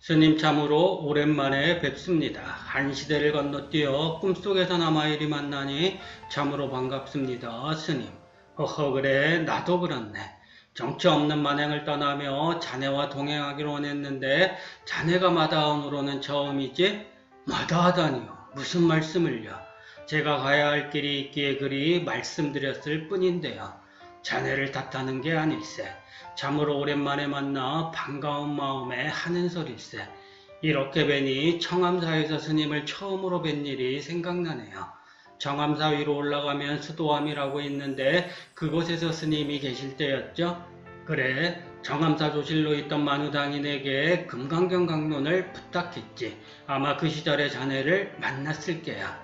스님 참으로 오랜만에 뵙습니다. 한 시대를 건너뛰어 꿈속에서나마 이리 만나니 참으로 반갑습니다. 스님. 허허 그래 나도 그렇네. 정처 없는 만행을 떠나며 자네와 동행하기로 원했는데 자네가 마다함으로는 처음이지? 마다하다니요. 무슨 말씀을요? 제가 가야 할 길이 있기에 그리 말씀드렸을 뿐인데요. 자네를 탓하는 게 아닐세. 참으로 오랜만에 만나 반가운 마음에 하는 소릴세. 이렇게 뵈니 청암사에서 스님을 처음으로 뵌 일이 생각나네요. 청암사 위로 올라가면 수도암이라고 있는데 그곳에서 스님이 계실 때였죠. 그래, 청암사 조실로 있던 만우당인에게 금강경 강론을 부탁했지. 아마 그 시절에 자네를 만났을 게야.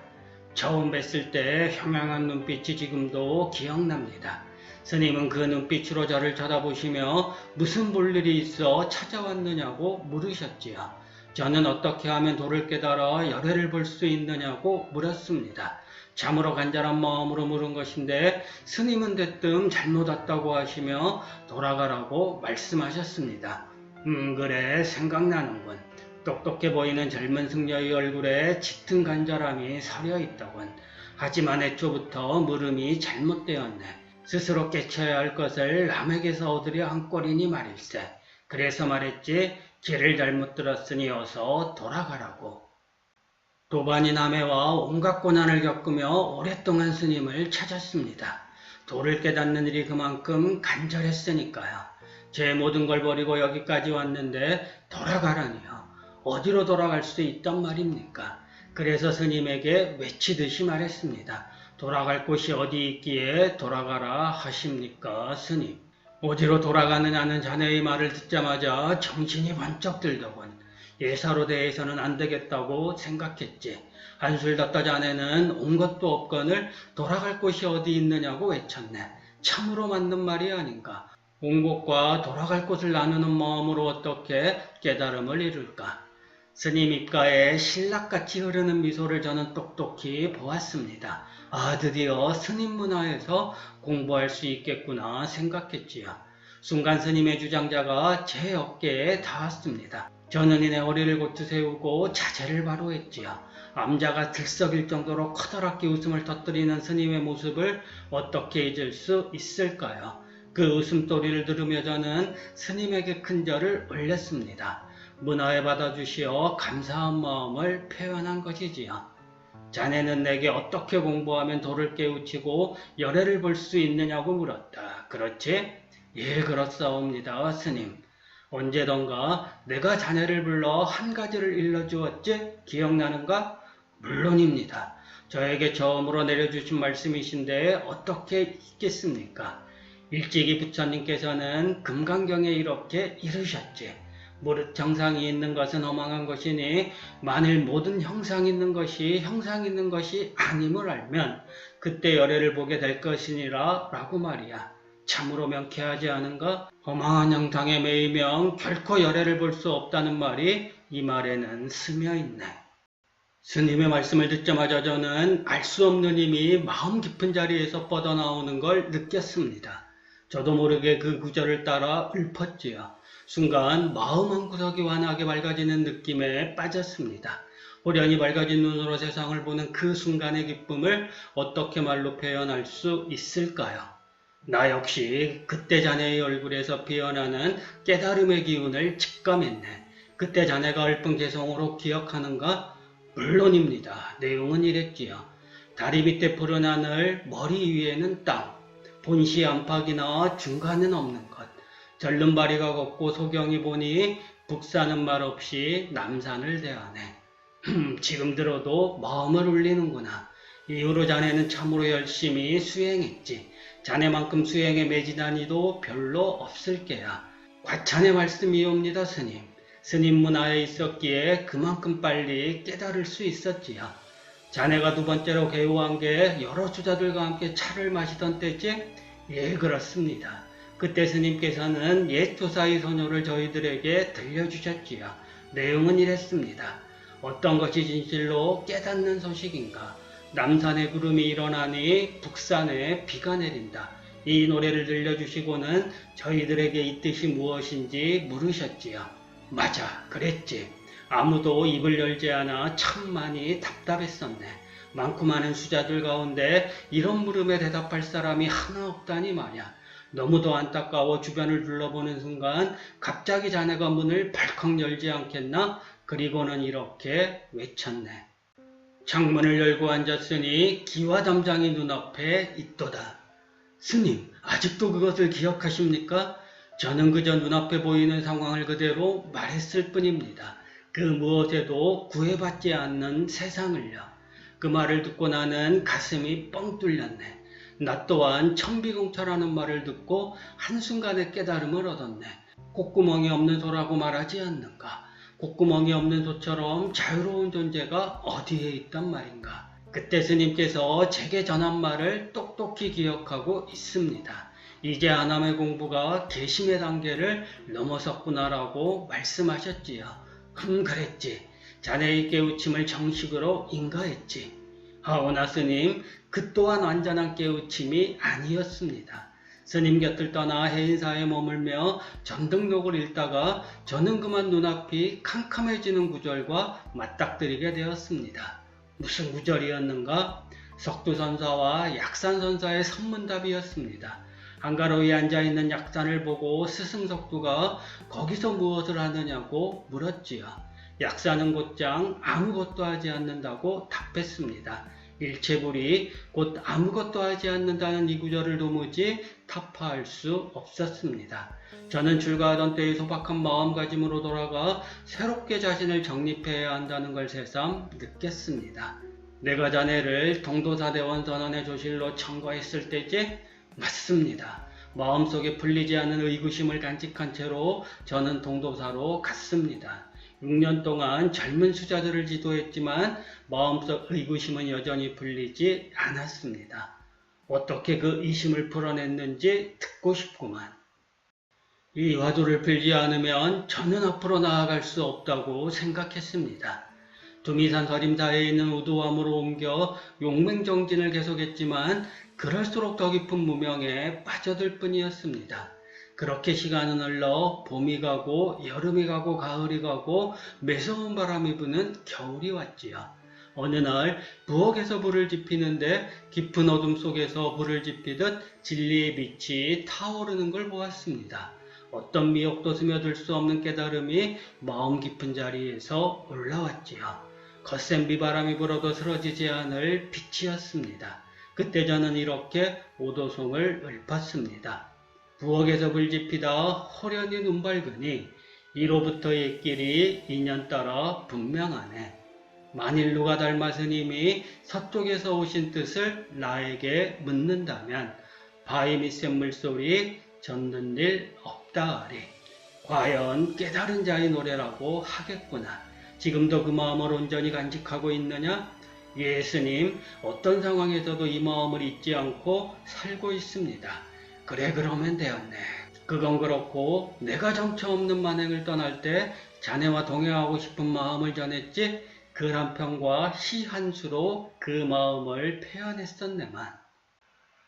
처음 뵀을 때 형양한 눈빛이 지금도 기억납니다. 스님은 그 눈빛으로 저를 쳐다보시며 무슨 볼일이 있어 찾아왔느냐고 물으셨지요. 저는 어떻게 하면 도를 깨달아 열애를 볼 수 있느냐고 물었습니다. 참으로 간절한 마음으로 물은 것인데 스님은 대뜸 잘못 왔다고 하시며 돌아가라고 말씀하셨습니다. 그래 생각나는군. 똑똑해 보이는 젊은 승려의 얼굴에 짙은 간절함이 서려 있더군. 하지만 애초부터 물음이 잘못되었네. 스스로 깨쳐야 할 것을 남에게서 얻으려 한 꼴이니 말일세. 그래서 말했지 길을 잘못 들었으니 어서 돌아가라고. 도반이 남해와 온갖 고난을 겪으며 오랫동안 스님을 찾았습니다. 도를 깨닫는 일이 그만큼 간절했으니까요. 제 모든 걸 버리고 여기까지 왔는데 돌아가라니요. 어디로 돌아갈 수 있단 말입니까? 그래서 스님에게 외치듯이 말했습니다. 돌아갈 곳이 어디 있기에 돌아가라 하십니까, 스님? 어디로 돌아가느냐는 자네의 말을 듣자마자 정신이 번쩍 들더군. 예사로 대해서는 안 되겠다고 생각했지. 한술 더 자네는 온 것도 없거늘 돌아갈 곳이 어디 있느냐고 외쳤네. 참으로 맞는 말이 아닌가. 온 곳과 돌아갈 곳을 나누는 마음으로 어떻게 깨달음을 이룰까. 스님 입가에 신락같이 흐르는 미소를 저는 똑똑히 보았습니다. 아, 드디어 스님 문화에서 공부할 수 있겠구나 생각했지요. 순간 스님의 주장자가 제 어깨에 닿았습니다. 저는 이내 허리를 고쳐 세우고 자세를 바로 했지요. 암자가 들썩일 정도로 커다랗게 웃음을 터뜨리는 스님의 모습을 어떻게 잊을 수 있을까요? 그 웃음소리를 들으며 저는 스님에게 큰 절을 올렸습니다. 문화에 받아주시어 감사한 마음을 표현한 것이지요. 자네는 내게 어떻게 공부하면 도를 깨우치고 열애를 볼 수 있느냐고 물었다. 그렇지? 예, 그렇사옵니다, 스님. 언제던가 내가 자네를 불러 한 가지를 일러주었지? 기억나는가? 물론입니다. 저에게 처음으로 내려주신 말씀이신데 어떻게 잊겠습니까? 일찍이 부처님께서는 금강경에 이렇게 이르셨지. 무릇 정상이 있는 것은 허망한 것이니 만일 모든 형상이 있는 것이 아님을 알면 그때 열애를 보게 될 것이니라 라고 말이야. 참으로 명쾌하지 않은가? 허망한 형상에 매이면 결코 열애를 볼 수 없다는 말이 이 말에는 스며있네. 스님의 말씀을 듣자마자 저는 알 수 없는 힘이 마음 깊은 자리에서 뻗어나오는 걸 느꼈습니다. 저도 모르게 그 구절을 따라 읊었지요. 순간 마음 한구석이 환하게 밝아지는 느낌에 빠졌습니다. 호련히 밝아진 눈으로 세상을 보는 그 순간의 기쁨을 어떻게 말로 표현할 수 있을까요? 나 역시 그때 자네의 얼굴에서 피어나는 깨달음의 기운을 직감했네. 그때 자네가 읊은 개성으로 기억하는가? 물론입니다. 내용은 이랬지요. 다리 밑에 푸른 하늘, 머리 위에는 땅, 본시 안팎이나 중간은 없는 것. 절름발이가 걷고 소경이 보니 북산은 말없이 남산을 대하네. 지금 들어도 마음을 울리는구나. 이후로 자네는 참으로 열심히 수행했지. 자네만큼 수행에 매진한 이도 별로 없을 게야. 과찬의 말씀이옵니다, 스님. 스님 문화에 있었기에 그만큼 빨리 깨달을 수 있었지요. 자네가 두 번째로 개호한 게 여러 주자들과 함께 차를 마시던 때지? 예, 그렇습니다. 그때 스님께서는 옛 조사의 소녀를 저희들에게 들려주셨지요. 내용은 이랬습니다. 어떤 것이 진실로 깨닫는 소식인가? 남산에 구름이 일어나니 북산에 비가 내린다. 이 노래를 들려주시고는 저희들에게 이 뜻이 무엇인지 물으셨지요. 맞아, 그랬지. 아무도 입을 열지 않아 참 많이 답답했었네. 많고 많은 수자들 가운데 이런 물음에 대답할 사람이 하나 없다니 말이야. 너무도 안타까워 주변을 둘러보는 순간 갑자기 자네가 문을 벌컥 열지 않겠나? 그리고는 이렇게 외쳤네. 창문을 열고 앉았으니 기와담장이 눈앞에 있도다. 스님, 아직도 그것을 기억하십니까? 저는 그저 눈앞에 보이는 상황을 그대로 말했을 뿐입니다. 그 무엇에도 구애받지 않는 세상을요. 그 말을 듣고 나는 가슴이 뻥 뚫렸네. 나 또한 천비공처라는 말을 듣고 한순간에 깨달음을 얻었네. 콧구멍이 없는 소라고 말하지 않는가? 콧구멍이 없는 소처럼 자유로운 존재가 어디에 있단 말인가? 그때 스님께서 제게 전한 말을 똑똑히 기억하고 있습니다. 이제 안함의 공부가 개심의 단계를 넘어섰구나라고 말씀하셨지요. 그랬지. 자네의 깨우침을 정식으로 인가했지. 하오나 스님, 그 또한 완전한 깨우침이 아니었습니다. 스님 곁을 떠나 해인사에 머물며 전등록을 읽다가 저는 그만 눈앞이 캄캄해지는 구절과 맞닥뜨리게 되었습니다. 무슨 구절이었는가? 석두선사와 약산선사의 선문답이었습니다. 한가로이 앉아있는 약산을 보고 스승석두가 거기서 무엇을 하느냐고 물었지요. 약산은 곧장 아무것도 하지 않는다고 답했습니다. 일체불이 곧 아무것도 하지 않는다는 이 구절을 도무지 타파할 수 없었습니다. 저는 출가하던 때의 소박한 마음가짐으로 돌아가 새롭게 자신을 정립해야 한다는 걸 새삼 느꼈습니다. 내가 자네를 동도사대원 선언의 조실로 청구했을 때지? 맞습니다. 마음속에 풀리지 않는 의구심을 간직한 채로 저는 동도사로 갔습니다. 6년 동안 젊은 수자들을 지도했지만 마음속 의구심은 여전히 풀리지 않았습니다. 어떻게 그 의심을 풀어냈는지 듣고 싶구만. 이 화두를 풀지 않으면 저는 앞으로 나아갈 수 없다고 생각했습니다. 두미산 서림사에 있는 우두암으로 옮겨 용맹정진을 계속했지만 그럴수록 더 깊은 무명에 빠져들 뿐이었습니다. 그렇게 시간은 흘러 봄이 가고 여름이 가고 가을이 가고 매서운 바람이 부는 겨울이 왔지요. 어느 날 부엌에서 불을 지피는데 깊은 어둠 속에서 불을 지피듯 진리의 빛이 타오르는 걸 보았습니다. 어떤 미혹도 스며들 수 없는 깨달음이 마음 깊은 자리에서 올라왔지요. 거센 비바람이 불어도 쓰러지지 않을 빛이었습니다. 그때 저는 이렇게 오도송을 읊었습니다. 부엌에서 불 지피다 호련히 눈 밝으니 이로부터 옛길이 인연 따라 분명하네. 만일 누가 닮아 스님이 서쪽에서 오신 뜻을 나에게 묻는다면 바위 밑 샘물소리 젓는 일 없다 하리. 과연 깨달은 자의 노래라고 하겠구나. 지금도 그 마음을 온전히 간직하고 있느냐? 예, 스님, 어떤 상황에서도 이 마음을 잊지 않고 살고 있습니다. 그래, 그러면 되었네. 그건 그렇고 내가 정처 없는 만행을 떠날 때 자네와 동행하고 싶은 마음을 전했지? 글 한 편과 시 한 수로 그 마음을 표현했었네만.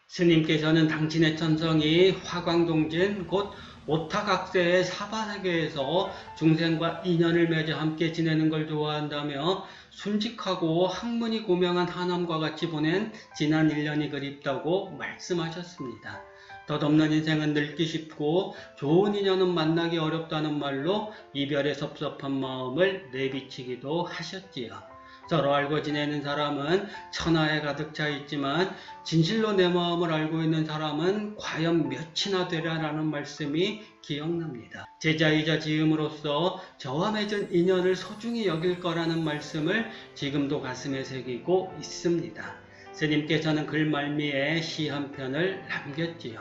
스님께서는 당신의 천성이 화광동진 곧 오타각세의 사바세계에서 중생과 인연을 맺어 함께 지내는 걸 좋아한다며 순직하고 학문이 고명한 하남과 같이 보낸 지난 1년이 그립다고 말씀하셨습니다. 덧없는 인생은 늙기 쉽고 좋은 인연은 만나기 어렵다는 말로 이별의 섭섭한 마음을 내비치기도 하셨지요. 서로 알고 지내는 사람은 천하에 가득 차 있지만 진실로 내 마음을 알고 있는 사람은 과연 몇이나 되랴라는 말씀이 기억납니다. 제자이자 지음으로써 저와 맺은 인연을 소중히 여길 거라는 말씀을 지금도 가슴에 새기고 있습니다. 스님께서는 글 말미에 시 한 편을 남겼지요.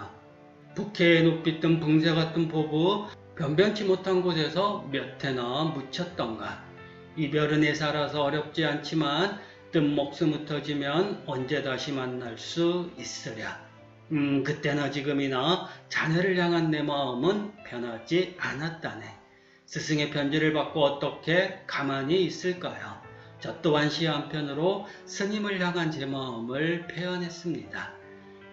북해에 높이 뜬 붕새 같은 포부, 변변치 못한 곳에서 몇 해나 묻혔던가. 이별은 애살아서 어렵지 않지만 뜬 목숨 흩어지면 언제 다시 만날 수 있으랴. 그때나 지금이나 자네를 향한 내 마음은 변하지 않았다네. 스승의 편지를 받고 어떻게 가만히 있을까요? 저 또한 시 한 편으로 스님을 향한 제 마음을 표현했습니다.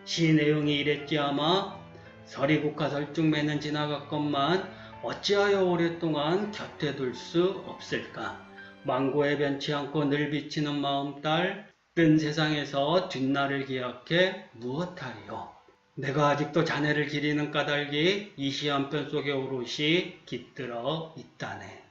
시 내용이 이랬지 아마 서리국화 설중매는 지나갔건만 어찌하여 오랫동안 곁에 둘 수 없을까? 망고에 변치 않고 늘 비치는 마음딸, 뜬 세상에서 뒷날을 기약해 무엇하리요? 내가 아직도 자네를 기리는 까닭이 이 시 한 편 속에 오롯이 깃들어 있다네.